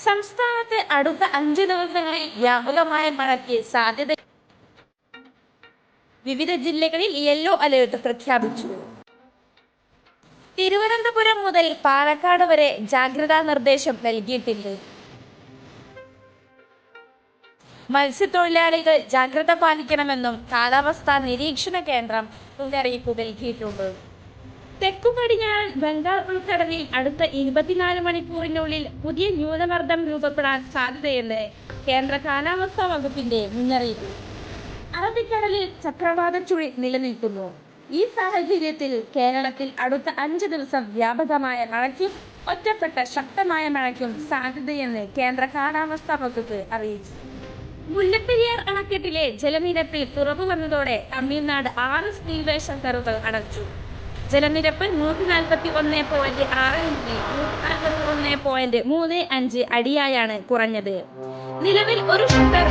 സംസ്ഥാനത്ത് അടുത്ത 5 ദിവസങ്ങളിൽ വ്യാപകമായ മഴയ്ക്ക് സാധ്യത. വിവിധ ജില്ലകളിൽ യെല്ലോ അലേർട്ട് പ്രഖ്യാപിച്ചു. തിരുവനന്തപുരം മുതൽ പാലക്കാട് വരെ ജാഗ്രതാ നിർദ്ദേശം നൽകിയിട്ടുണ്ട്. മത്സ്യത്തൊഴിലാളികൾ ജാഗ്രത പാലിക്കണമെന്നും കാലാവസ്ഥാ നിരീക്ഷണ കേന്ദ്രം മുന്നറിയിപ്പ് നൽകിയിട്ടുണ്ട്. തെക്കു പടിഞ്ഞാറൻ ബംഗാൾ ഉൾക്കടലിൽ അടുത്ത 24 മണിക്കൂറിനുള്ളിൽ പുതിയ ന്യൂനമർദ്ദം രൂപപ്പെടാൻ സാധ്യതയെന്ന് കേന്ദ്ര കാലാവസ്ഥാ വകുപ്പിന്റെ മുന്നറിയിപ്പ്. അറബിക്കടലിൽ ചക്രവാത ചുഴി നിലനിൽക്കുന്നു. ഈ സാഹചര്യത്തിൽ കേരളത്തിൽ അടുത്ത 5 ദിവസം വ്യാപകമായ മഴയ്ക്കും ഒറ്റപ്പെട്ട ശക്തമായ മഴയ്ക്കും സാധ്യതയെന്ന് കേന്ദ്ര കാലാവസ്ഥാ വകുപ്പ് അറിയിച്ചു. മുല്ലപ്പെരിയാർ അണക്കെട്ടിലെ ജലനിരപ്പിൽ കുറവ് വന്നതോടെ തമിഴ്നാട് 6 സ്പിൽവേ ഷട്ടറുകൾ അടച്ചു. ജലനിരപ്പ് 141.6 അടിയായാണ് കുറഞ്ഞത്. നിലവിൽ ഒരു ഷട്ടർ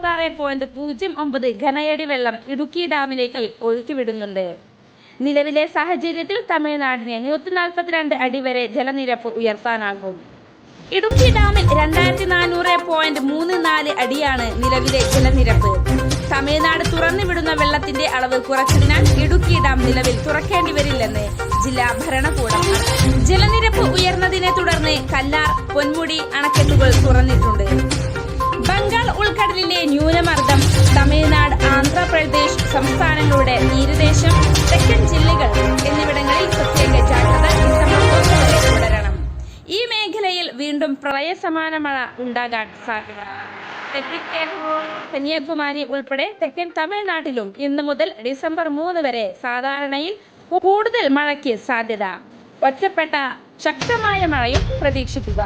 6.09 ഘനയടി വെള്ളം ഇടുക്കി ഡാമിലേക്ക് ഒഴുക്കിവിടുന്നുണ്ട്. നിലവിലെ സാഹചര്യത്തിൽ തമിഴ്നാടിന് 142 അടി വരെ ജലനിരപ്പ് ഉയർത്താനാകും. ഇടുക്കി ഡാമിൽ 2434 അടിയാണ് നിലവിലെ ജലനിരപ്പ്. തമിഴ്നാട് തുറന്നുവിടുന്ന വെള്ളത്തിന്റെ അളവ് കുറച്ചതിനാൽ ഇടുക്കി ഡാം നിലവിൽ തുറക്കേണ്ടി വരില്ലെന്ന് ജില്ലാ ഭരണകൂടം. ജലനിരപ്പ് ഉയർന്നതിനെ തുടർന്ന് കല്ലാർ, പൊന്മുടി അണക്കെട്ടുകൾ തുറന്നിട്ടുണ്ട്. ബംഗാൾ ഉൾക്കടലിലെ ന്യൂനമർദ്ദം തമിഴ്നാട്, ആന്ധ്രാപ്രദേശ് സംസ്ഥാനങ്ങളുടെ തീരദേശം, തെക്കൻ ജില്ലകൾ എന്നിവിടങ്ങളിൽ പ്രത്യേക ജാഗ്രത തുടരണം. ഈ മേഖലയിൽ വീണ്ടും പ്രളയസമാന മഴ ഉണ്ടാകാൻ സാധ്യത. കന്യാകുമാരി ഉൾപ്പെടെ തെക്കൻ തമിഴ്നാട്ടിലും ഇന്ന് മുതൽ ഡിസംബർ 3 വരെ സാധാരണയിൽ കൂടുതൽ മഴയ്ക്ക് സാധ്യത. ഒറ്റപ്പെട്ട ശക്തമായ മഴയും പ്രതീക്ഷിക്കുക.